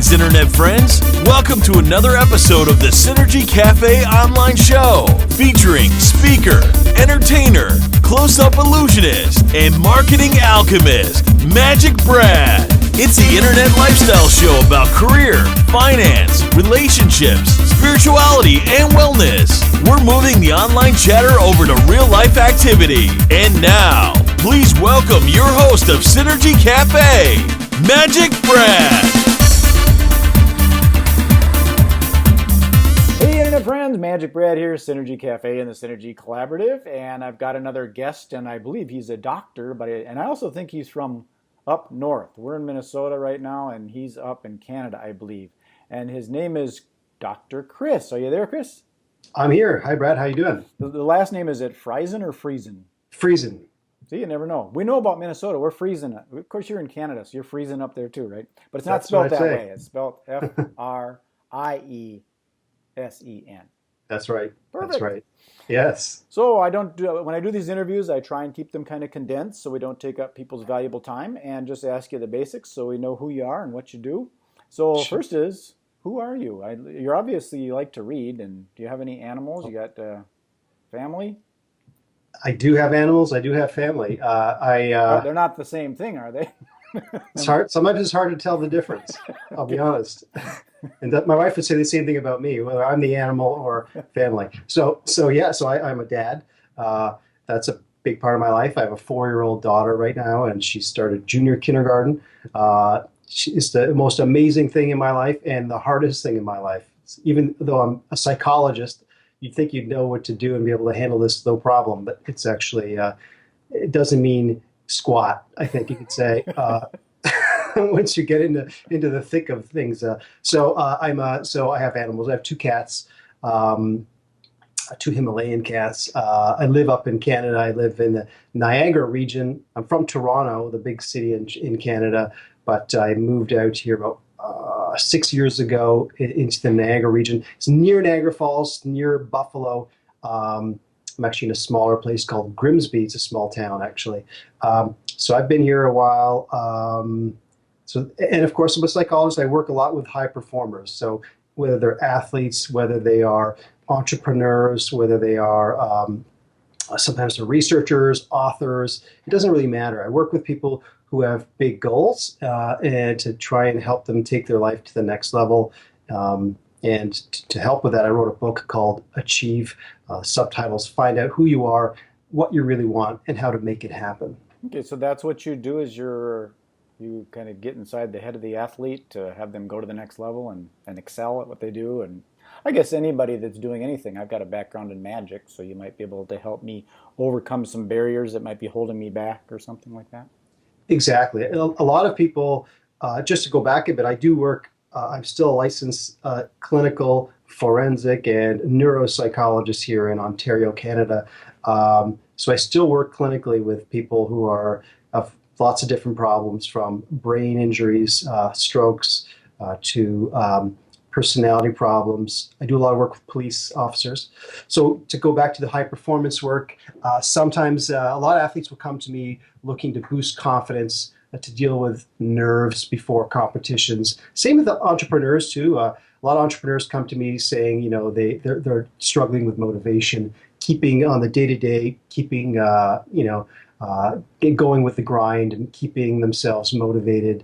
Greetings, Internet friends. Welcome to another episode of the SynergyCafe online show, featuring speaker, entertainer, close-up illusionist, and marketing alchemist, Magic Brad. It's the Internet lifestyle show about career, finance, relationships, spirituality, and wellness. We're moving the online chatter over to real-life activity. And now, please welcome your host of SynergyCafe, Magic Brad. Hey Internet friends, Magic Brad here, SynergyCafe and the Synergy Collaborative, and I've got another guest, and I believe he's a doctor, and I also think he's from up north. We're in Minnesota right now, and he's up in Canada, I believe, and his name is Dr. Chris. Are you there, Chris? I'm here. Hi, Brad. How you doing? The last name, is it Friesen or Friesen? Friesen. See, you never know. We know about Minnesota. We're freezing. Of course, you're in Canada, so you're freezing up there too, right? But it's not spelled that way. It's spelled Friesen. That's right. Perfect. That's right. Yes. So when I do these interviews, I try and keep them kind of condensed so we don't take up people's valuable time, and just ask you the basics so we know who you are and what you do. So Sure. First is, who are you? You're obviously, you like to read, and do you have any animals? You got family? I do have animals. I do have family. They're not the same thing, are they? It's hard. Sometimes it's hard to tell the difference. I'll be honest. And that, my wife would say the same thing about me, whether I'm the animal or family. So I'm a dad. That's a big part of my life. I have a 4-year-old daughter right now, and she started junior kindergarten. It's the most amazing thing in my life and the hardest thing in my life. Even though I'm a psychologist, you'd think you'd know what to do and be able to handle this no problem, but it's actually, it doesn't mean squat, I think you could say, once you get into the thick of things. So I have animals. I have 2 cats, 2 Himalayan cats. I live up in Canada. I live in the Niagara region. I'm from Toronto, the big city in Canada, but I moved out here about 6 years ago into the Niagara region. It's near Niagara Falls, near Buffalo. I'm actually in a smaller place called Grimsby. It's a small town, actually. So I've been here a while. And of course, I'm a psychologist. I work a lot with high performers. So whether they're athletes, whether they are entrepreneurs, whether they are sometimes they're researchers, authors, it doesn't really matter. I work with people who have big goals and to try and help them take their life to the next level. And to help with that, I wrote a book called Achieve, subtitles, Find Out Who You Are, What You Really Want, and How to Make It Happen. Okay, so that's what you do, is you kind of get inside the head of the athlete to have them go to the next level and excel at what they do. And I guess anybody that's doing anything, I've got a background in magic, so you might be able to help me overcome some barriers that might be holding me back or something like that. Exactly. A lot of people, just to go back a bit, I do work, I'm still a licensed clinical forensic and neuropsychologist here in Ontario, Canada. So I still work clinically with people who have lots of different problems, from brain injuries, strokes, to personality problems. I do a lot of work with police officers. So to go back to the high performance work, sometimes a lot of athletes will come to me looking to boost confidence, to deal with nerves before competitions. Same with the entrepreneurs too. A lot of entrepreneurs come to me saying, they're struggling with motivation, keeping on the day-to-day, keeping, going with the grind and keeping themselves motivated.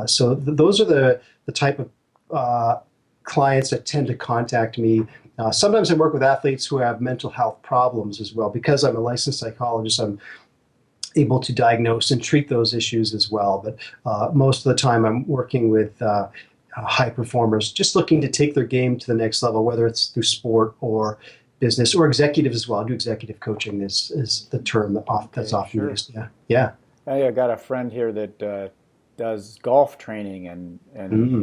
So those are the type of clients that tend to contact me. Sometimes I work with athletes who have mental health problems as well. Because I'm a licensed psychologist, I'm able to diagnose and treat those issues as well. But most of the time I'm working with high performers, just looking to take their game to the next level, whether it's through sport or business, or executive as well. I do executive coaching. This is the term that's often used. Yeah. I got a friend here that does golf training, and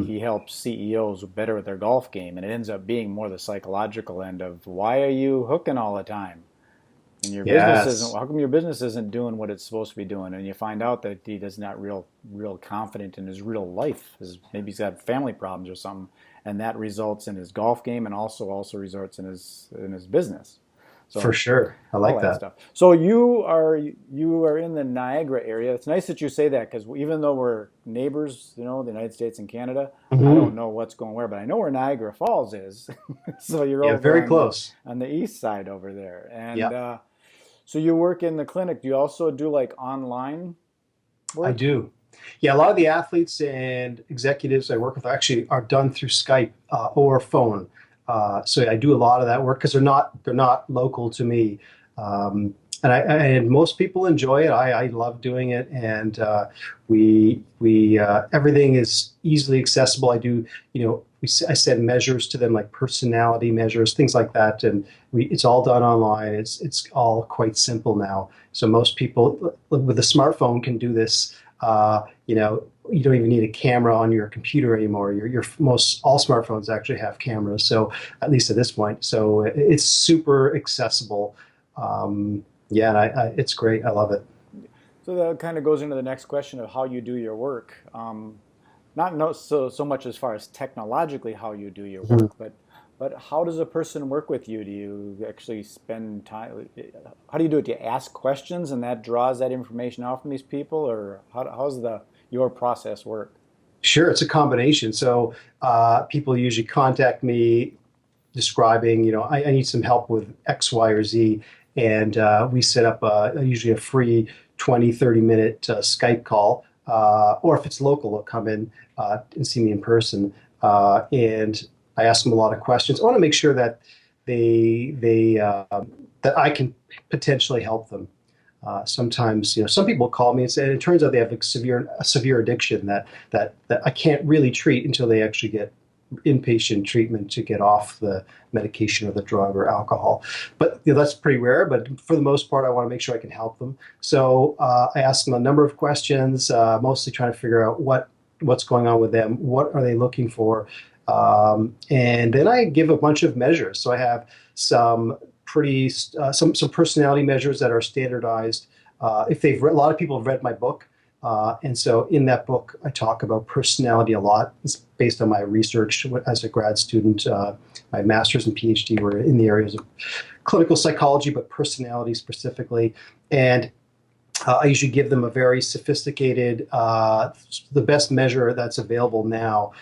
he helps CEOs better with their golf game, and it ends up being more the psychological end of, why are you hooking all the time? And your business isn't. How come your business isn't doing what it's supposed to be doing? And you find out that he is not real confident in his real life. Maybe he's got family problems or something, and that results in his golf game, and also results in his business. So For sure. I all like that that. stuff. So you are in the Niagara area. It's nice that you say that because even though we're neighbors, the United States and Canada, I don't Hmm. know what's going where, but I know where Niagara Falls is. So you're Yeah, over very close. on the east side over there, and Yeah, so you work in the clinic. Do you also do like online I work? do. Yeah, a lot of the athletes and executives I work with actually are done through Skype or phone. So I do a lot of that work because they're not local to me. And most people enjoy it. I love doing it, and we everything is easily accessible. I do, I send measures to them like personality measures, things like that, and it's all done online. It's all quite simple now. So most people with a smartphone can do this. You don't even need a camera on your computer anymore. Your most all smartphones actually have cameras. So at least at this point, so it's super accessible. Yeah, and it's great. I love it. So that kind of goes into the next question of how you do your work. Not no, so much as far as technologically how you do your Mhm. work, but how does a person work with you? Do you actually spend time? How do you do it? Do you ask questions and that draws that information out from these people, or how's the your process work? Sure, it's a combination. So people usually contact me describing, I need some help with X, Y, or Z. And we set up usually a free 20, 30-minute Skype call. Or if it's local, they'll come in and see me in person. And I ask them a lot of questions. I want to make sure that they that I can potentially help them. Sometimes, some people call me and say, and it turns out they have a severe addiction that I can't really treat until they actually get inpatient treatment to get off the medication or the drug or alcohol. But that's pretty rare. But for the most part, I want to make sure I can help them. So I ask them a number of questions, mostly trying to figure out what's going on with them, what are they looking for, and then I give a bunch of measures. So I have some pretty some personality measures that are standardized. If a lot of people have read my book, and so in that book, I talk about personality a lot. It's based on my research as a grad student. My master's and PhD were in the areas of clinical psychology, but personality specifically. And I usually give them a very sophisticated, the best measure that's available now.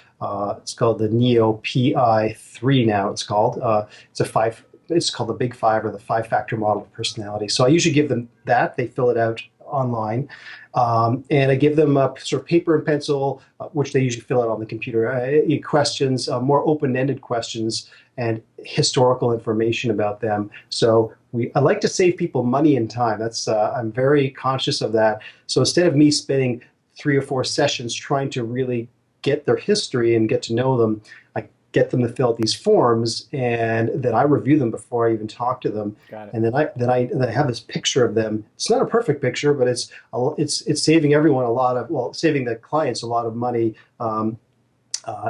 It's called the Neo PI3 now. It's called the Big Five or the five-factor model of personality. So I usually give them that. They fill it out online. And I give them a sort of paper and pencil, which they usually fill out on the computer, questions, more open-ended questions and historical information about them. So I like to save people money and time. I'm very conscious of that. So instead of me spending 3 or 4 sessions trying to really get their history and get to know them, I get them to fill out these forms, and then I review them before I even talk to them. Got it. And then I have this picture of them. It's not a perfect picture, but it's saving everyone saving the clients a lot of money.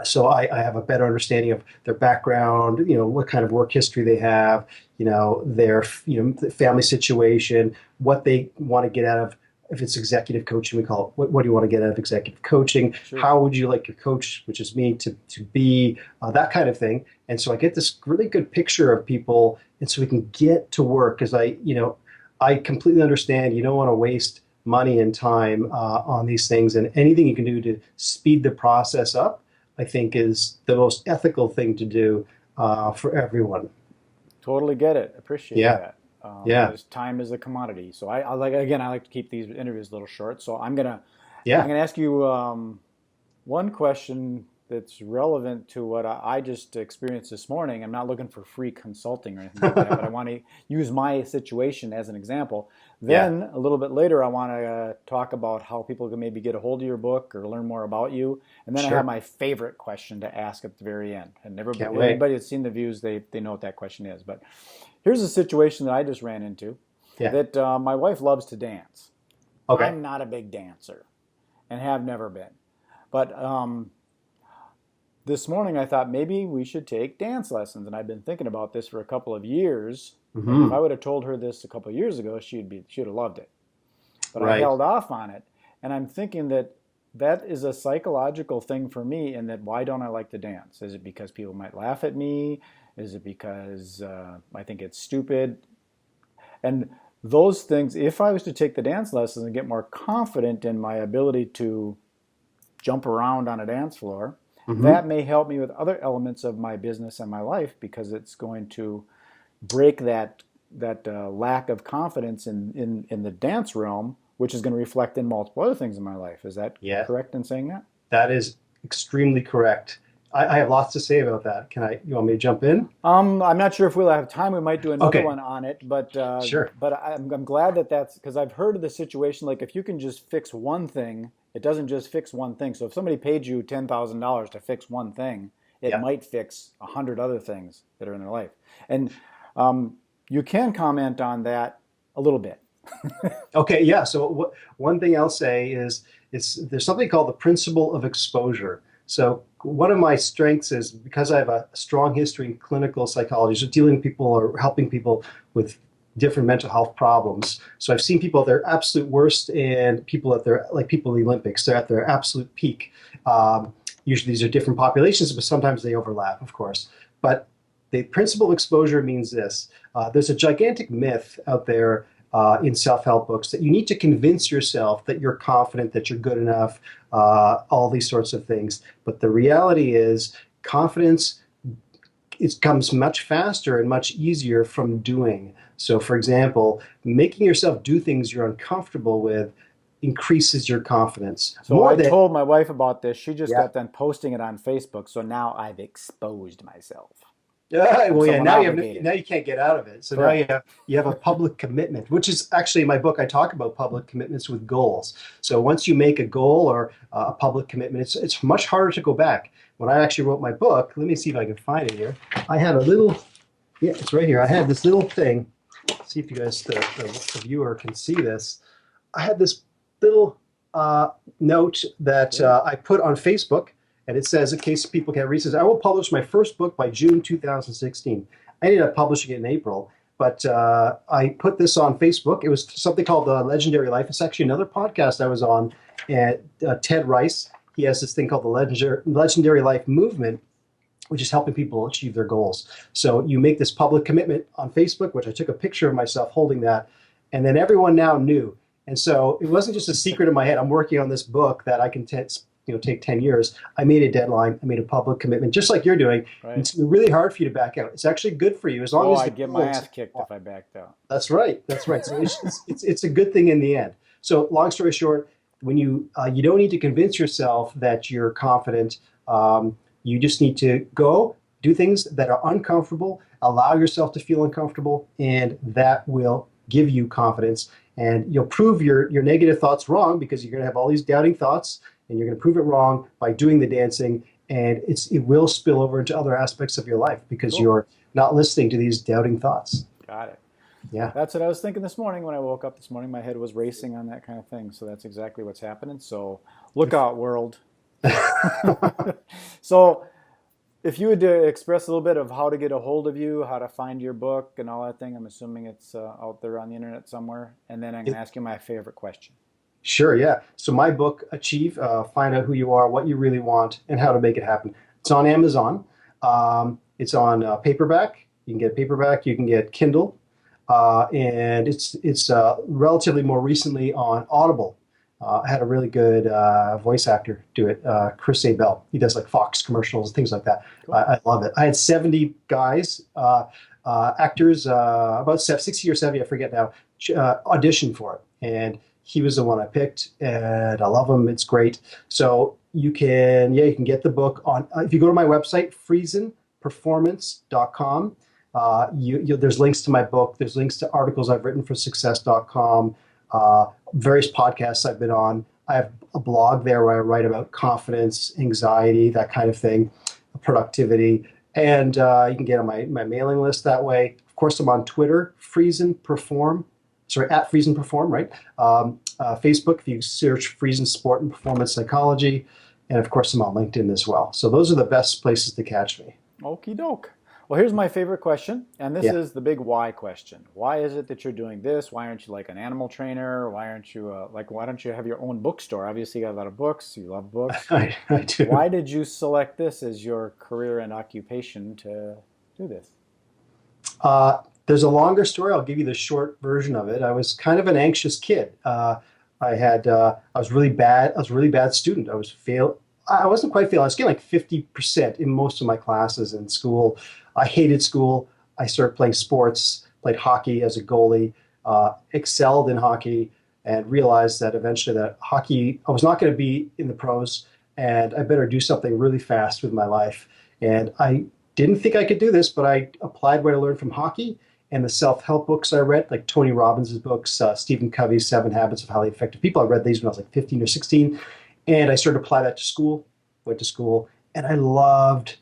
So I have a better understanding of their background, what kind of work history they have, their family situation, what they want to get out of. If it's executive coaching, we call it, what do you want to get out of executive coaching? Sure. How would you like your coach, which is me, to be, that kind of thing. And so I get this really good picture of people, and so we can get to work, because I completely understand you don't want to waste money and time on these things, and anything you can do to speed the process up, I think, is the most ethical thing to do for everyone. Totally get it. Appreciate Yeah. that. Yeah. Because time is a commodity. So I like to keep these interviews a little short. So I'm gonna Yeah. ask you one question that's relevant to what I just experienced this morning. I'm not looking for free consulting or anything like that, but I want to use my situation as an example. Yeah. Then a little bit later, I want to talk about how people can maybe get a hold of your book or learn more about you. And then I have Sure. my favorite question to ask at the very end. And Can't wait. anybody that's seen the views, they know what that question is. But here's a situation that I just ran into Yeah. that my wife loves to dance. Okay. I'm not a big dancer and have never been. But this morning I thought maybe we should take dance lessons. And I've been thinking about this for a couple of years. And if I would have told her this a couple of years ago, she'd have loved it. But I Right. held off on it. And I'm thinking that is a psychological thing for me, and that why don't I like to dance? Is it because people might laugh at me? Is it because I think it's stupid? And those things, if I was to take the dance lessons and get more confident in my ability to jump around on a dance floor, that may help me with other elements of my business and my life, because it's going to break that lack of confidence in the dance realm, which is going to reflect in multiple other things in my life. Is that correct in saying that? That is extremely correct. I have lots to say about that. You want me to jump in? I'm not sure if we'll have time. We might do another one on it, but sure. But I'm glad that's, because I've heard of the situation, like if you can just fix one thing, it doesn't just fix one thing. So if somebody paid you $10,000 to fix one thing, it might fix 100 other things that are in their life. And you can comment on that a little bit. Okay, yeah. So one thing I'll say is there's something called the principle of exposure. So one of my strengths is, because I have a strong history in clinical psychology, so dealing with people or helping people with different mental health problems. So I've seen people at their absolute worst and people at their, like people in the Olympics, they're at their absolute peak. Usually these are different populations, but sometimes they overlap, of course. But the principle of exposure means this. There's a gigantic myth out there in self-help books that you need to convince yourself that you're confident, that you're good enough, all these sorts of things. But the reality is confidence, it comes much faster and much easier from doing. So for example, making yourself do things you're uncomfortable with increases your confidence. So I told my wife about this. She just got done posting it on Facebook. So now I've exposed myself. Well, yeah. Now you can't get out of it. So Correct. Now you have a public commitment, which is actually in my book. I talk about public commitments with goals. So once you make a goal or a public commitment, it's much harder to go back. When I actually wrote my book, let me see if I can find it here. I had a little, it's right here. I had this little thing. Let's see if you guys, the viewer, can see this. I had this little note that I put on Facebook. And it says, in case people can't read, it says, I will publish my first book by June 2016. I ended up publishing it in April, but I put this on Facebook. It was something called The Legendary Life. It's actually another podcast I was on, and Ted Rice, he has this thing called the Legendary Life Movement, which is helping people achieve their goals. So you make this public commitment on Facebook, which I took a picture of myself holding that, and then everyone now knew. And so it wasn't just a secret in my head. I'm working on this book that I can take 10 years. I made a deadline. I made a public commitment, just like you're doing. Right. It's really hard for you to back out. It's actually good for you as long as I'd get my ass kicked if I backed out. That's right. That's right. So it's a good thing in the end. So long story short, when you don't need to convince yourself that you're confident. You just need to go do things that are uncomfortable, allow yourself to feel uncomfortable, and that will give you confidence. And you'll prove your negative thoughts wrong, because you're going to have all these doubting thoughts, and you're going to prove it wrong by doing the dancing, and it will spill over into other aspects of your life because you're not listening to these doubting thoughts. Got it. Yeah. That's what I was thinking this morning when I woke up this morning. My head was racing on that kind of thing. So that's exactly what's happening. So look out, world. So if you would express a little bit of how to get a hold of you, how to find your book and all that thing, I'm assuming it's out there on the internet somewhere. And then I'm going to ask you my favorite question. Sure, yeah. So my book, Achieve, Find Out Who You Are, What You Really Want, and How to Make It Happen. It's on Amazon. It's on paperback. You can get paperback. You can get Kindle. And it's relatively more recently on Audible. I had a really good voice actor do it, Chris Abel. He does like Fox commercials, things like that. Cool. I love it. I had 70 guys, actors, about 60 or 70, I forget now, audition for it. And he was the one I picked, and I love him. It's great. So you can get the book on, if you go to my website, friesenperformance.com, there's links to my book. There's links to articles I've written for success.com, various podcasts I've been on. I have a blog there where I write about confidence, anxiety, that kind of thing, productivity. And you can get on my mailing list that way. Of course, I'm on Twitter, at Friesen Perform, right? Facebook, if you search Friesen Sport and Performance Psychology. And of course, I'm on LinkedIn as well. So those are the best places to catch me. Okie doke. Well, here's my favorite question, and this is the big why question. Why is it that you're doing this? Why aren't you like an animal trainer? Why aren't you why don't you have your own bookstore? Obviously, you got a lot of books. You love books. I do. Why did you select this as your career and occupation to do this? There's a longer story. I'll give you the short version of it. I was kind of an anxious kid. I was really bad. I was a really bad student. I wasn't quite fail. I was getting like 50% in most of my classes in school. I hated school. I started playing sports, played hockey as a goalie, excelled in hockey, and realized that eventually that hockey, I was not going to be in the pros, and I better do something really fast with my life. And I didn't think I could do this, but I applied what I learned from hockey and the self-help books I read, like Tony Robbins' books, Stephen Covey's 7 Habits of Highly Effective People. I read these when I was like 15 or 16. And I started to apply that to school, went to school, and I loved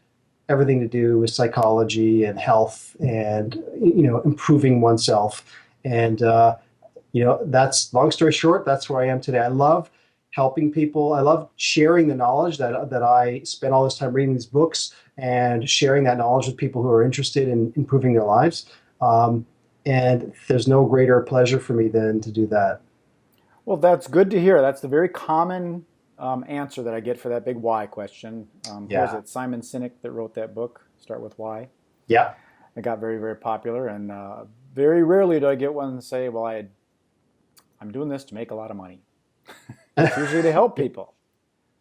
everything to do with psychology and health and, improving oneself. And, that's, long story short, that's where I am today. I love helping people. I love sharing the knowledge that I spent all this time reading these books and sharing that knowledge with people who are interested in improving their lives. And there's no greater pleasure for me than to do that. Well, that's good to hear. That's the very common answer that I get for that big why question. Was it Simon Sinek that wrote that book, Start With Why? Yeah. It got very, very popular, and very rarely do I get one say, well, I'm doing this to make a lot of money. It's usually to help people.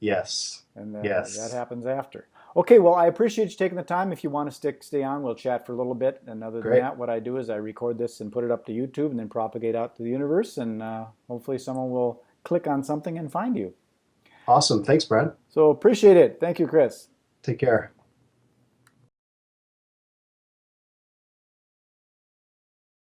Yes. And yes. That happens after. Okay, well, I appreciate you taking the time. If you want to stay on, we'll chat for a little bit. And other than that, what I do is I record this and put it up to YouTube and then propagate out to the universe. And hopefully someone will click on something and find you. Awesome. Thanks, Brad. So appreciate it. Thank you, Chris. Take care.